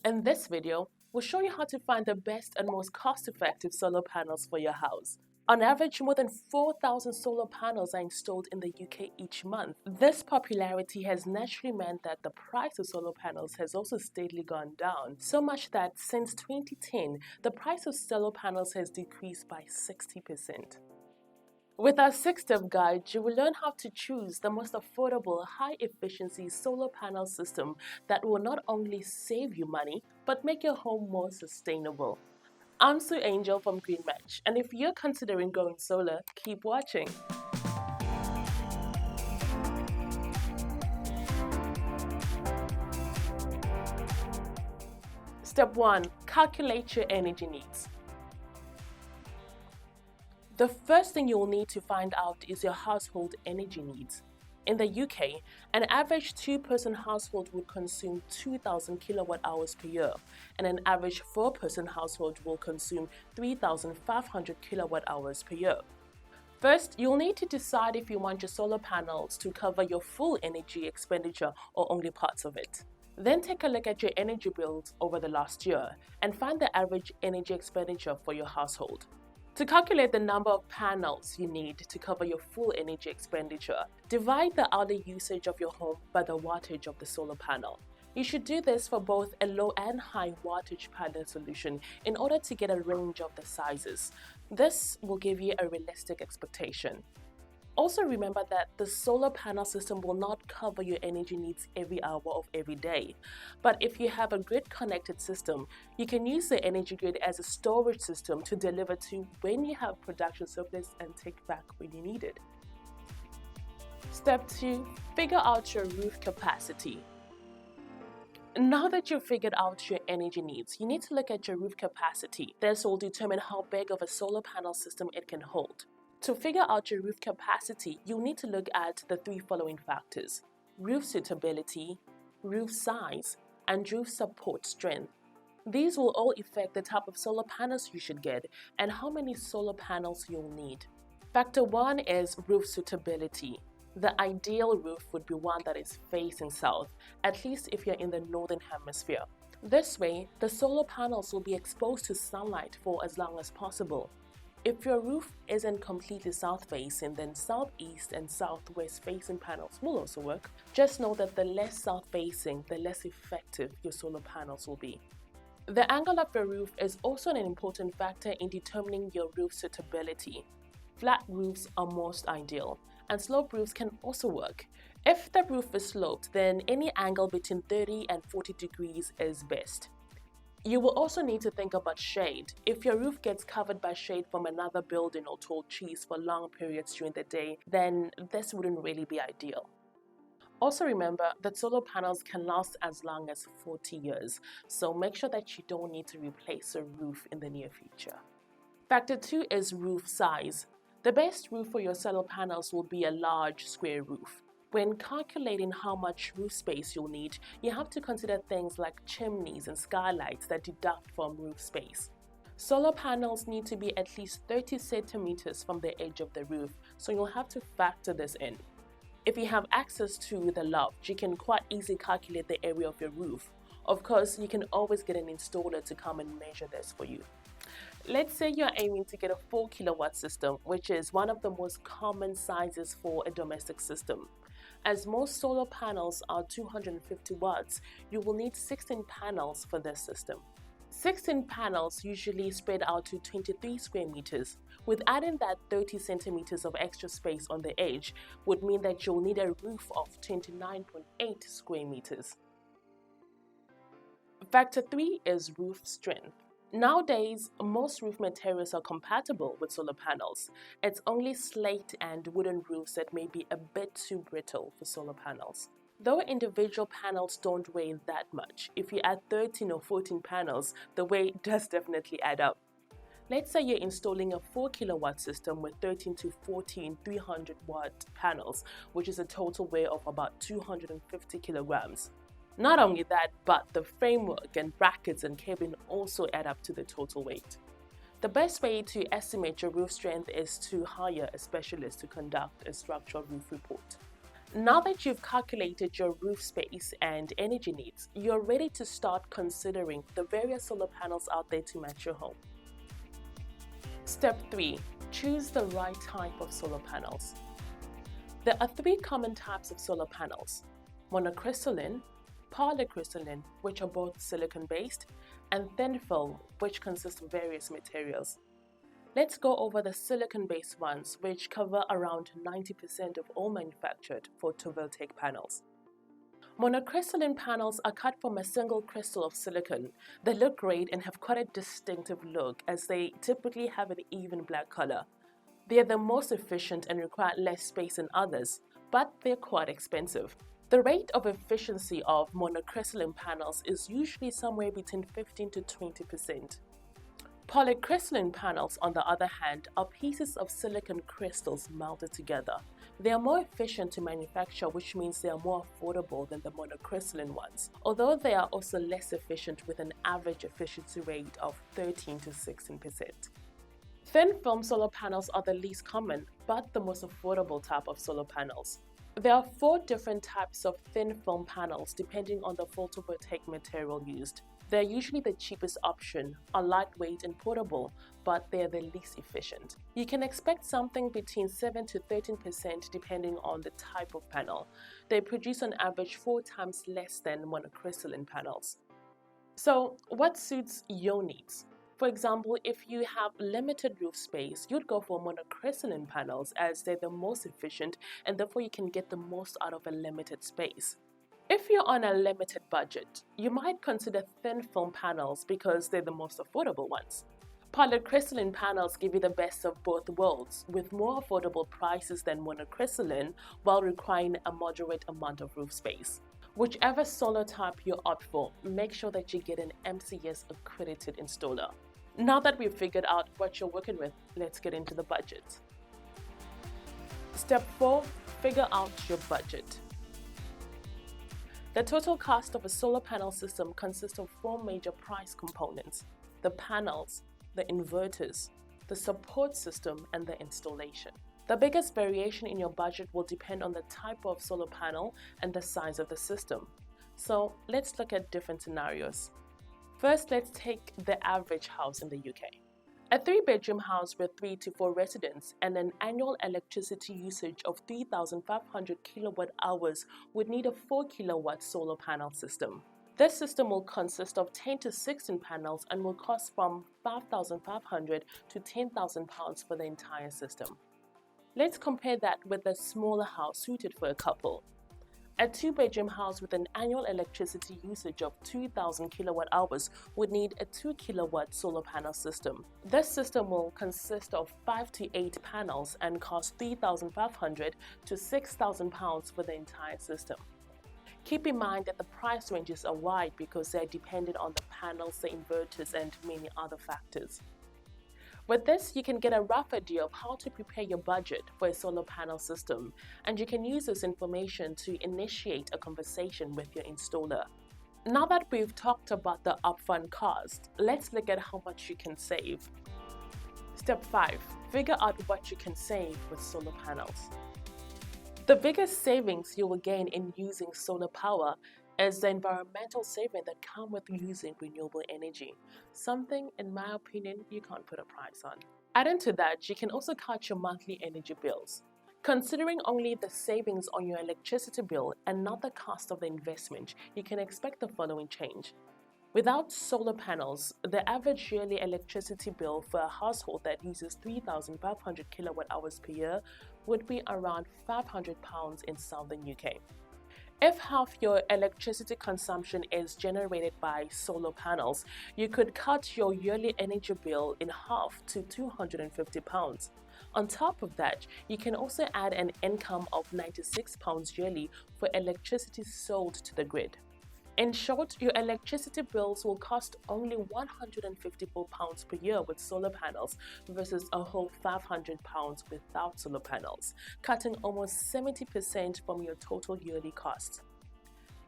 In this video, we'll show you how to find the best and most cost-effective solar panels for your house. On average, more than 4,000 solar panels are installed in the UK each month. This popularity has naturally meant that the price of solar panels has also steadily gone down, so much that since 2010, the price of solar panels has decreased by 60%. With our 6-step guide, you will learn how to choose the most affordable, high-efficiency solar panel system that will not only save you money, but make your home more sustainable. I'm Sue Angel from Green Match, and if you're considering going solar, keep watching. Step 1. Calculate your energy needs. The first thing you'll need to find out is your household energy needs. In the UK, an average 2-person household would consume 2,000 kilowatt hours per year, and an average 4-person household will consume 3,500 kilowatt hours per year. First, you'll need to decide if you want your solar panels to cover your full energy expenditure or only parts of it. Then take a look at your energy bills over the last year and find the average energy expenditure for your household. To calculate the number of panels you need to cover your full energy expenditure, divide the hourly usage of your home by the wattage of the solar panel. You should do this for both a low and high wattage panel solution in order to get a range of the sizes. This will give you a realistic expectation. Also remember that the solar panel system will not cover your energy needs every hour of every day. But if you have a grid-connected system, you can use the energy grid as a storage system to deliver to when you have production surplus and take back when you need it. Step 2. Figure out your roof capacity. Now that you've figured out your energy needs, you need to look at your roof capacity. This will determine how big of a solar panel system it can hold. To figure out your roof capacity, you'll need to look at the 3 following factors: roof suitability, roof size, and roof support strength. These will all affect the type of solar panels you should get and how many solar panels you'll need. Factor 1 is roof suitability. The ideal roof would be one that is facing south, at least if you're in the northern hemisphere. This way, the solar panels will be exposed to sunlight for as long as possible. If your roof isn't completely south-facing, then southeast and southwest facing panels will also work. Just know that the less south-facing, the less effective your solar panels will be. The angle of your roof is also an important factor in determining your roof suitability. Flat roofs are most ideal, and sloped roofs can also work. If the roof is sloped, then any angle between 30 and 40 degrees is best. You will also need to think about shade. If your roof gets covered by shade from another building or tall trees for long periods during the day, then this wouldn't really be ideal. Also remember that solar panels can last as long as 40 years, so make sure that you don't need to replace a roof in the near future. Factor 2 is roof size. The best roof for your solar panels will be a large square roof. When calculating how much roof space you'll need, you have to consider things like chimneys and skylights that deduct from roof space. Solar panels need to be at least 30 centimeters from the edge of the roof, so you'll have to factor this in. If you have access to the loft, you can quite easily calculate the area of your roof. Of course, you can always get an installer to come and measure this for you. Let's say you're aiming to get a 4 kilowatt system, which is one of the most common sizes for a domestic system. As most solar panels are 250 watts, you will need 16 panels for this system. 16 panels usually spread out to 23 square meters. With adding that 30 centimeters of extra space on the edge would mean that you'll need a roof of 29.8 square meters. Factor 3 is roof strength. Nowadays, most roof materials are compatible with solar panels. It's only slate and wooden roofs that may be a bit too brittle for solar panels. Though individual panels don't weigh that much, if you add 13 or 14 panels, the weight does definitely add up. Let's say you're installing a 4 kilowatt system with 13 to 14 300 watt panels, which is a total weight of about 250 kilograms. Not only that, but the framework and brackets and cabling also add up to the total weight. The best way to estimate your roof strength is to hire a specialist to conduct a structural roof report. Now that you've calculated your roof space and energy needs, you're ready to start considering the various solar panels out there to match your home. Step 3. Choose the right type of solar panels. There are 3 common types of solar panels: monocrystalline, polycrystalline, which are both silicon-based, and thin film, which consists of various materials. Let's go over the silicon-based ones, which cover around 90% of all manufactured photovoltaic panels. Monocrystalline panels are cut from a single crystal of silicon. They look great and have quite a distinctive look, as they typically have an even black color. They are the most efficient and require less space than others, but they're quite expensive. The rate of efficiency of monocrystalline panels is usually somewhere between 15 to 20%. Polycrystalline panels, on the other hand, are pieces of silicon crystals melted together. They are more efficient to manufacture, which means they are more affordable than the monocrystalline ones, although they are also less efficient with an average efficiency rate of 13 to 16%. Thin film solar panels are the least common, but the most affordable type of solar panels. There are 4 different types of thin film panels depending on the photovoltaic material used. They're usually the cheapest option, are lightweight and portable, but they're the least efficient. You can expect something between 7 to 13% depending on the type of panel. They produce on average 4 times less than monocrystalline panels. So, what suits your needs? For example, if you have limited roof space, you'd go for monocrystalline panels as they're the most efficient and therefore you can get the most out of a limited space. If you're on a limited budget, you might consider thin film panels because they're the most affordable ones. Polycrystalline panels give you the best of both worlds, with more affordable prices than monocrystalline while requiring a moderate amount of roof space. Whichever solar type you opt for, make sure that you get an MCS accredited installer. Now that we've figured out what you're working with, let's get into the budget. Step 4. Figure out your budget. The total cost of a solar panel system consists of 4 major price components: the panels, the inverters, the support system, and the installation. The biggest variation in your budget will depend on the type of solar panel and the size of the system. So let's look at different scenarios. First, let's take the average house in the UK. A 3-bedroom house with 3 to 4 residents and an annual electricity usage of 3,500 kilowatt hours would need a 4 kilowatt solar panel system. This system will consist of 10 to 16 panels and will cost from £5,500 to £10,000 for the entire system. Let's compare that with a smaller house suited for a couple. A 2-bedroom house with an annual electricity usage of 2,000 kilowatt hours would need a 2 kilowatt solar panel system. This system will consist of 5 to 8 panels and cost £3,500 to £6,000 for the entire system. Keep in mind that the price ranges are wide because they are dependent on the panels, the inverters, and many other factors. With this, you can get a rough idea of how to prepare your budget for a solar panel system, and you can use this information to initiate a conversation with your installer. Now that we've talked about the upfront cost, let's look at how much you can save. Step 5. Figure out what you can save with solar panels. The biggest savings you will gain in using solar power is the environmental saving that come with using renewable energy, something, in my opinion, you can't put a price on. Adding to that, you can also cut your monthly energy bills. Considering only the savings on your electricity bill and not the cost of the investment, you can expect the following change. Without solar panels, the average yearly electricity bill for a household that uses 3,500 kilowatt hours per year would be around £500 in southern UK. If half your electricity consumption is generated by solar panels, you could cut your yearly energy bill in half to £250. On top of that, you can also add an income of £96 yearly for electricity sold to the grid. In short, your electricity bills will cost only £154 per year with solar panels versus a whole £500 without solar panels, cutting almost 70% from your total yearly costs.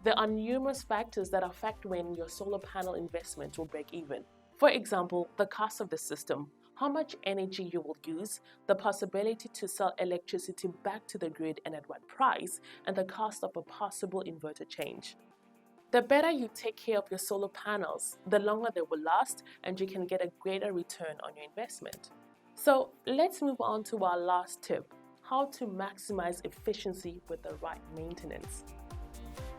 There are numerous factors that affect when your solar panel investment will break even. For example, the cost of the system. how much energy you will use, the possibility to sell electricity back to the grid and at what price, and the cost of a possible inverter change. The better you take care of your solar panels, the longer they will last and you can get a greater return on your investment. So let's move on to our last tip, how to maximize efficiency with the right maintenance.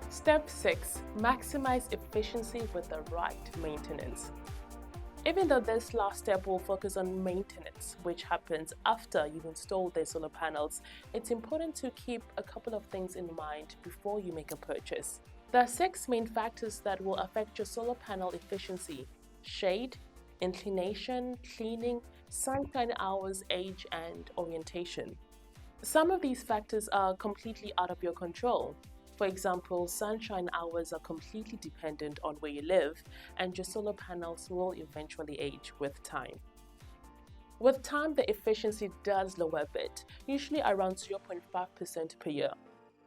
Step 6. Maximize efficiency with the right maintenance. Even though this last step will focus on maintenance, which happens after you've installed the solar panels, it's important to keep a couple of things in mind before you make a purchase. There are 6 main factors that will affect your solar panel efficiency: shade, inclination, cleaning, sunshine hours, age, and orientation. Some of these factors are completely out of your control. For example, sunshine hours are completely dependent on where you live, and your solar panels will eventually age with time. With time, the efficiency does lower a bit, usually around 0.5% per year.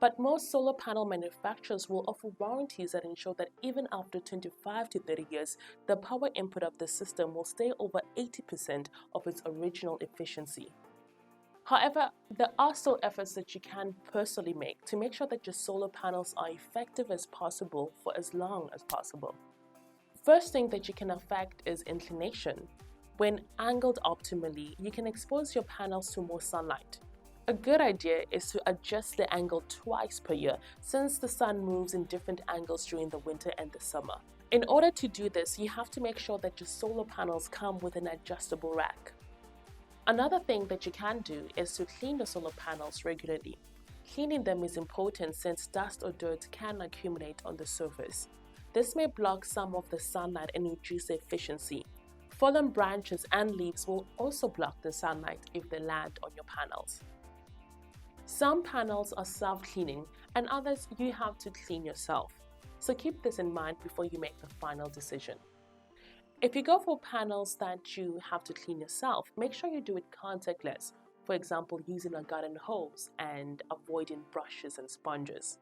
But most solar panel manufacturers will offer warranties that ensure that even after 25 to 30 years, the power input of the system will stay over 80% of its original efficiency. However, there are still efforts that you can personally make to make sure that your solar panels are effective as possible for as long as possible. First thing that you can affect is inclination. When angled optimally, you can expose your panels to more sunlight. A good idea is to adjust the angle twice per year, since the sun moves in different angles during the winter and the summer. In order to do this, you have to make sure that your solar panels come with an adjustable rack. Another thing that you can do is to clean your solar panels regularly. Cleaning them is important since dust or dirt can accumulate on the surface. This may block some of the sunlight and reduce the efficiency. Fallen branches and leaves will also block the sunlight if they land on your panels. Some panels are self-cleaning and others you have to clean yourself. So keep this in mind before you make the final decision. If you go for panels that you have to clean yourself, make sure you do it contactless, for example using a garden hose and avoiding brushes and sponges.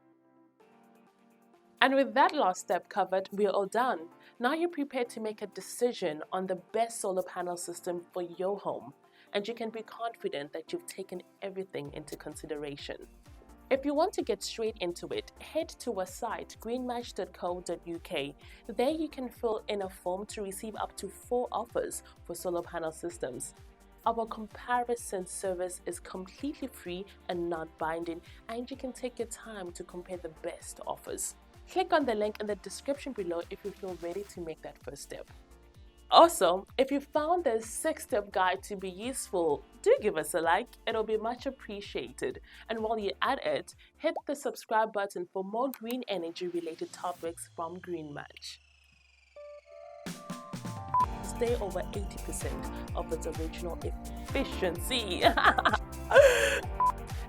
And with that last step covered, we are all done. Now you're prepared to make a decision on the best solar panel system for your home, and you can be confident that you've taken everything into consideration. If you want to get straight into it, head to our site greenmatch.co.uk. There you can fill in a form to receive up to 4 offers for solar panel systems. Our comparison service is completely free and not binding, and you can take your time to compare the best offers. Click on the link in the description below if you feel ready to make that first step. Also, if you found this 6-step guide to be useful, do give us a like, it'll be much appreciated. And while you're at it, hit the subscribe button for more green energy related topics from Greenmatch. Stay over 80% of its original efficiency.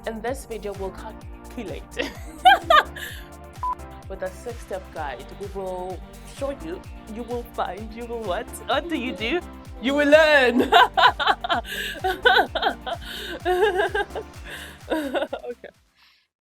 And this video will calculate. With a 6-step guide, we will show you, you will find, you will what? What do? You will learn. Okay.